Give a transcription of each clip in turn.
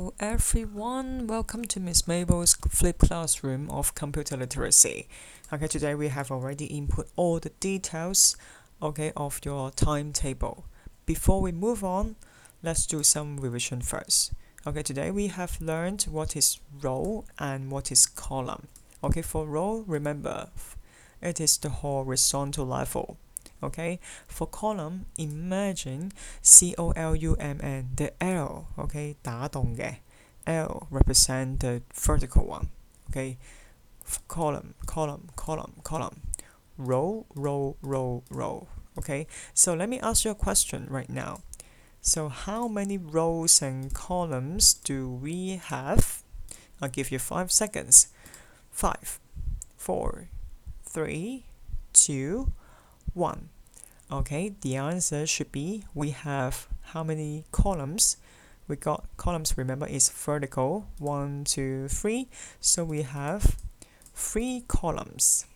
Hello everyone, welcome to Miss Mabel's Flip Classroom of Computer Literacy. Okay, today we have already input all the details, of your timetable. Before we move on, let's do some revision first. Okay, today we have learned what is row and what is column. Okay, for row, remember, it is the horizontal level. Okay, for column, imagine column, the L, okay, 打洞嘅 L represent the vertical one. Okay, column, row. Okay, so let me ask you a question right now. So how many rows and columns do we have? I'll give you 5 seconds. 5, 4, 3, 2, 1. Okay, the answer should be we have how many columns? We got columns, remember, is vertical 1, 2, 3. So we have 3 columns.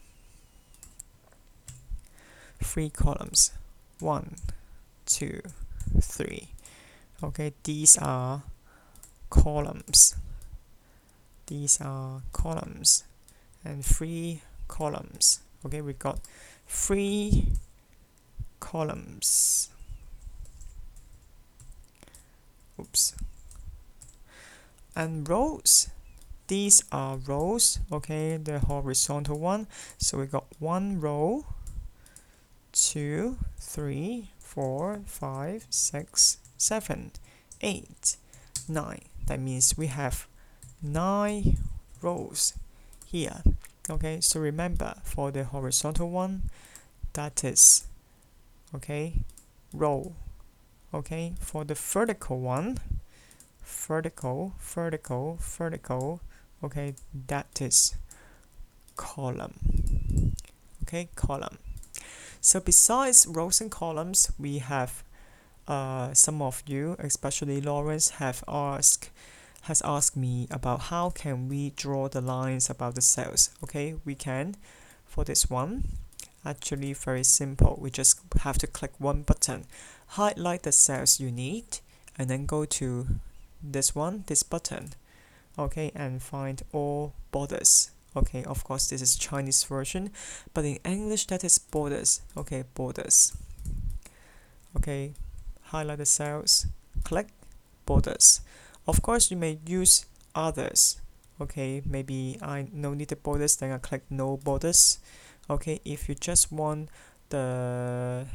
3 columns. 1, 2, 3. Okay, these are columns. These are columns. And 3 columns. Okay, we got 3 columns. Oops. And rows, these are rows, okay, the horizontal one. So we got 1 row, 2, 3, 4, 5, 6, 7, 8, 9. That means we have 9 rows here. Okay, so remember, for the horizontal one, that is row. Okay, for the vertical one, vertical, okay, that is column. Okay, column. So besides rows and columns, we have some of you, especially Lawrence, has asked me about how can we draw the lines about the cells. Okay, we can. For this one, actually very simple. We just have to click one button, highlight the cells you need, and then go to this button, okay, and find all borders. Okay, of course this is Chinese version, but in English that is borders. Okay, borders. Okay, highlight the cells, click borders. Of course you may use others. Okay, maybe I no need the borders, then I click no borders. Okay, if you just want the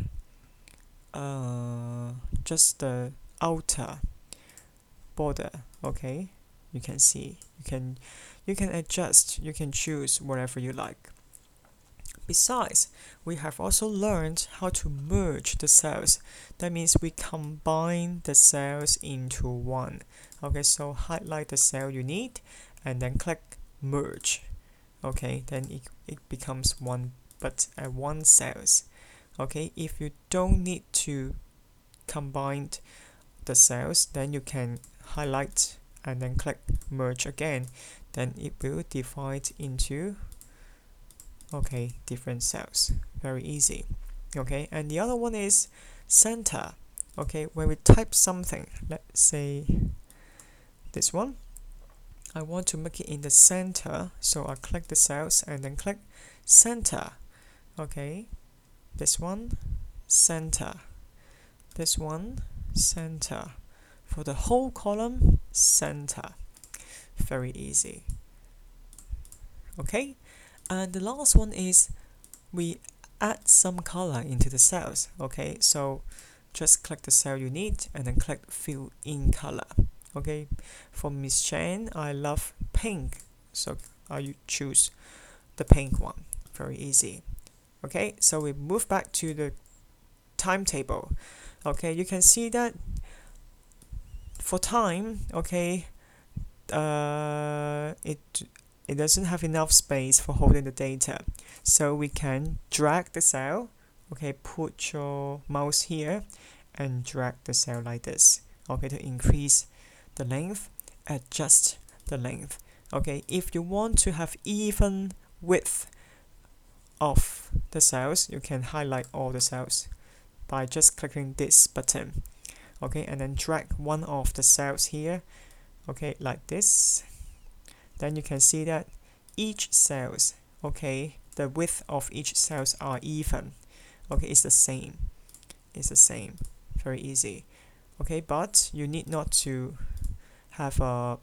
just the outer border, okay, you can see, you can adjust, you can choose whatever you like. Besides, we have also learned how to merge the cells. That means we combine the cells into one. Okay, so highlight the cell you need and then click merge. Okay, then it becomes one cells. Okay, if you don't need to combine the cells, then you can highlight and then click merge again. Then it will divide into different cells. Very easy. Okay, and the other one is center. Okay, when we type something, let's say this one, I want to make it in the center, so I click the cells and then click center. Okay, this one, center. This one, center. For the whole column, center. Very easy. Okay, and the last one is we add some color into the cells. Okay, so just click the cell you need and then click fill in color. Okay, for Miss Chen, I love pink, so I choose the pink one. Very easy. Okay, so we move back to the timetable. Okay, you can see that for time, okay, it doesn't have enough space for holding the data, so we can drag the cell. Okay, put your mouse here and drag the cell like this. Okay, to increase the length, adjust the length. Okay, if you want to have even width of the cells, you can highlight all the cells by just clicking this button. Okay, and then drag one of the cells here okay, like this. Then you can see that each cells, okay, the width of each cells are even, okay, it's the same, very easy, okay, but you need not to have a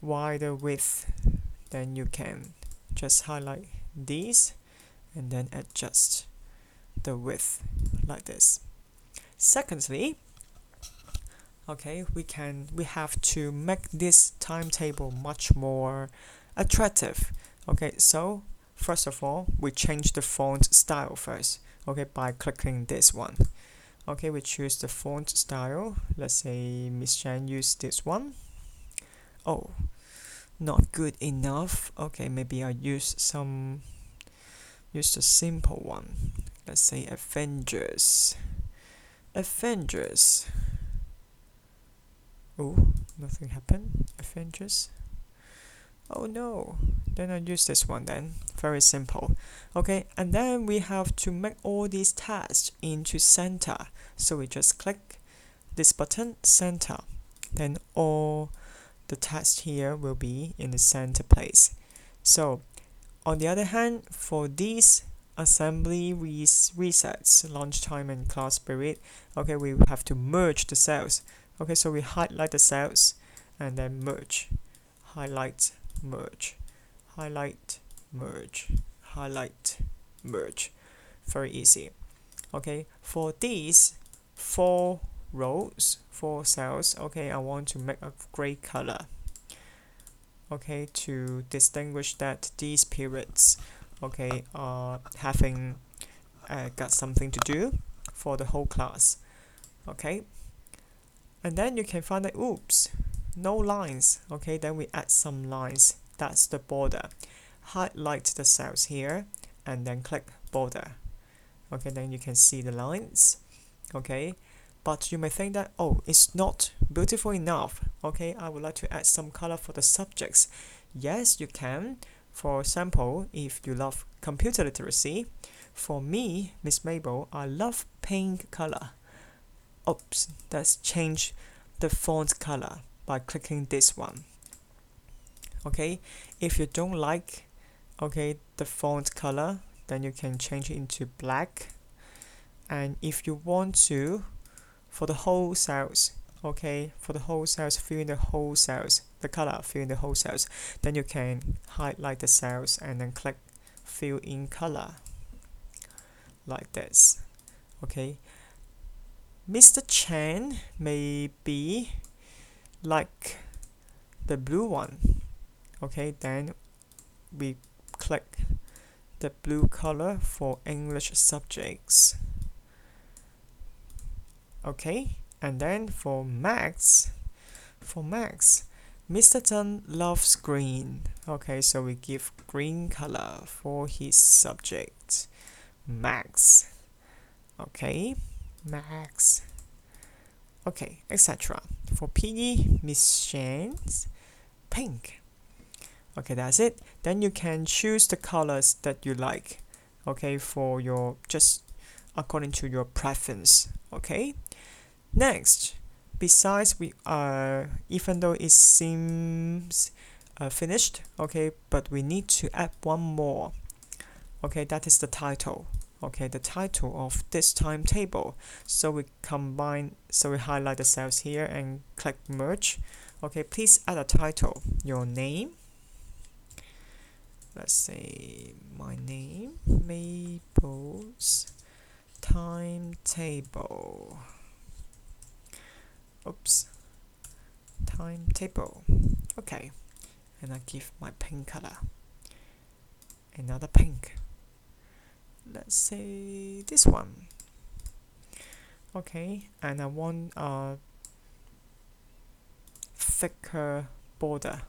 wider width. Then you can just highlight these and then adjust the width like this. Secondly, okay, we have to make this timetable much more attractive. Okay, so first of all, we change the font style first, okay, by clicking this one. Okay, we choose the font style. Let's say Miss Chan use this one. Oh, not good enough. Okay, maybe I use the simple one. Let's say Avengers. Oh, nothing happened. Avengers. Oh no. Then I use this one then. Very simple. Okay, and then we have to make all these tasks into center. So we just click this button, center. Then all the tasks here will be in the center place. So on the other hand, for these assembly resets, lunchtime and class period, okay, we have to merge the cells. Okay, so we highlight the cells and then merge, highlight, merge, highlight, merge, highlight, merge. Very easy. Okay, for these 4 rows, 4 cells, okay, I want to make a gray color. Okay, to distinguish that these periods, okay, are having got something to do for the whole class. Okay, and then you can find that, oops, no lines. Okay, then we add some lines. That's the border. Highlight the cells here and then click border. Okay, then you can see the lines. Okay, but you may think that, oh, it's not beautiful enough. Okay, I would like to add some color for the subjects. Yes, you can. For example, if you love computer literacy, for me, Miss Mabel, I love pink color. Oops, let's change the font color by clicking this one. Okay, if you don't like, okay, the font color, then you can change it into black. And if you want to, for the whole cells, okay, for the whole cells, fill in the whole cells, the color, fill in the whole cells, then you can highlight the cells and then click fill in color like this. Okay, Mr. Chen may be like the blue one. Okay, then we click the blue color for English subjects. Okay, and then for Max, Mr. Tan loves green. Okay, so we give green color for his subject, Max. Okay, Max. Okay, etc. For PE, Miss Shan's pink. Okay, that's it. Then you can choose the colors that you like. Okay, for your, just according to your preference. Okay. Next, besides we even though it seems finished, okay, but we need to add one more. Okay, that is the title. Okay, the title of this timetable. So we highlight the cells here and click merge. Okay, please add a title. Your name. Let's say my name, Mabel's timetable. Oops, timetable. Okay, and I give my pink color. Another pink. Let's say this one. Okay, and I want a thicker border.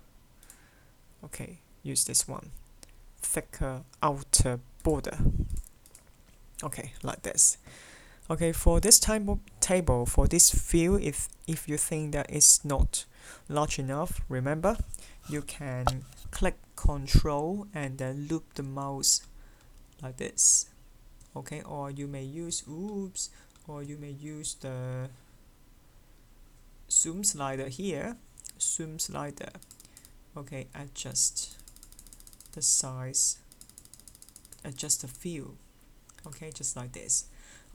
Okay, use this one. Thicker outer border. Okay, like this. Okay, for this timetable, for this view, if you think that it's not large enough, remember, you can click Control and then loop the mouse like this. Okay, or you may use the zoom slider here. zoom slider. Okay, adjust the size, adjust the view. Okay, just like this.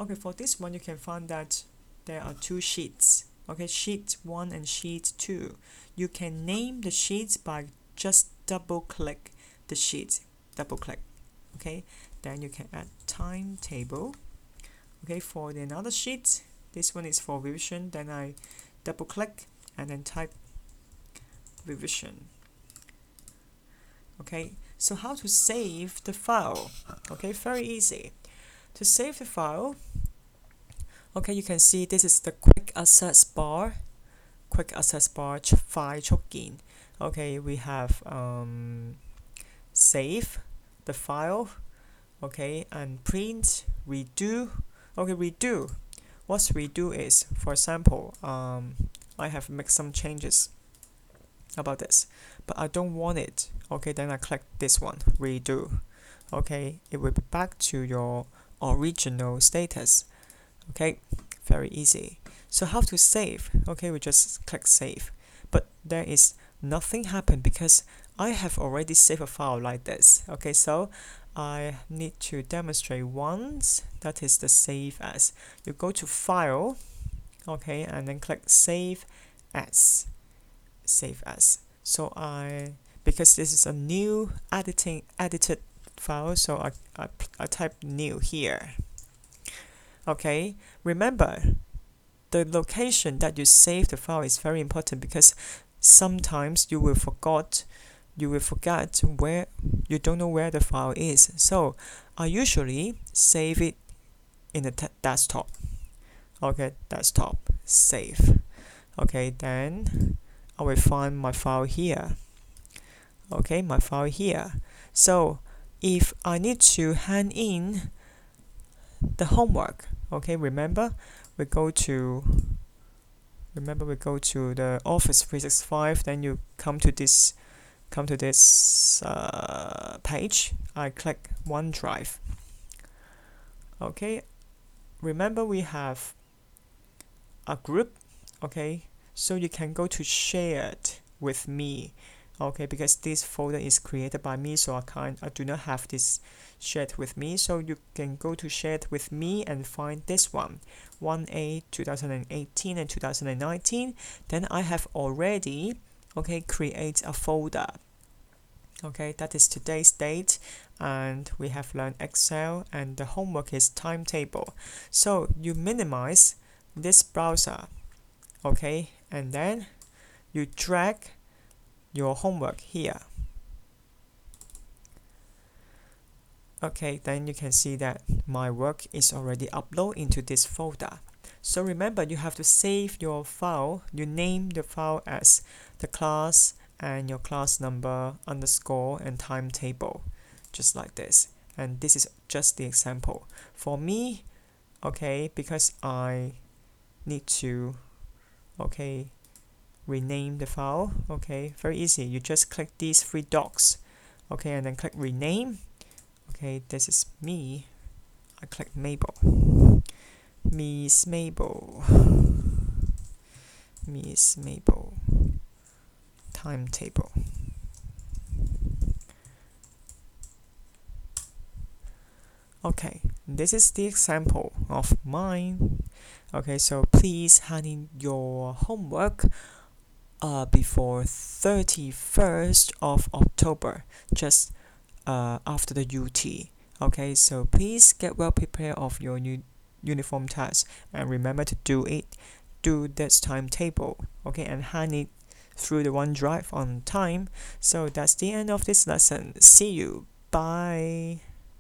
Okay, for this one you can find that there are two sheets. Okay, sheet 1 and sheet 2. You can name the sheets by just double click the sheet. Double click. Okay, then you can add timetable. Okay, for the another sheet, this one is for revision, then I double click and then type revision. Okay, so how to save the file? Okay, very easy. To save the file, okay, you can see this is the quick access bar. Quick access bar file 速件. Okay, we have save the file. Okay, and print, redo. Okay, redo. What's redo is, for example, I have made some changes about this, but I don't want it. Okay, then I click this one, redo. Okay, it will be back to your original status. Okay, very easy. So how to save? Okay, we just click save, but there is nothing happen because I have already saved a file like this. Okay, so I need to demonstrate once. That is the save as. You go to file, okay, and then click save as. Save as. So because this is a new edited file, so I type new here. Okay, remember the location that you save the file is very important because sometimes you will forget where, you don't know where the file is. So I usually save it in the desktop. Okay, desktop, save. Okay, then I will find my file here. Okay, my file here. So if I need to hand in the homework, okay, remember we go to the Office 365, then you come to this page. I click OneDrive. Okay, remember we have a group. Okay, so you can go to shared with me. Okay, because this folder is created by me, so I do not have this shared with me. So you can go to shared with me and find this one, 1A 2018 and 2019. Then I have already create a folder. Okay, that is today's date, and we have learned Excel, and the homework is timetable. So you minimize this browser, okay, and then you drag your homework here. Okay, then you can see that my work is already uploaded into this folder. So remember, you have to save your file. You name the file as the class and your class number underscore and timetable, just like this. And this is just the example. For me, okay, because I need to rename the file. Okay, very easy. You just click these three dots, okay, and then click rename. Okay, this is me. I click Mabel. Miss Mabel. Miss Mabel. Timetable. Okay, this is the example of mine. Okay, so please hand in your homework before 31st of October, just after the UT. Okay, so please get well prepared of your new uniform task and remember to do this timetable, okay, and hand it through the OneDrive on time. So that's the end of this lesson. See you. Bye.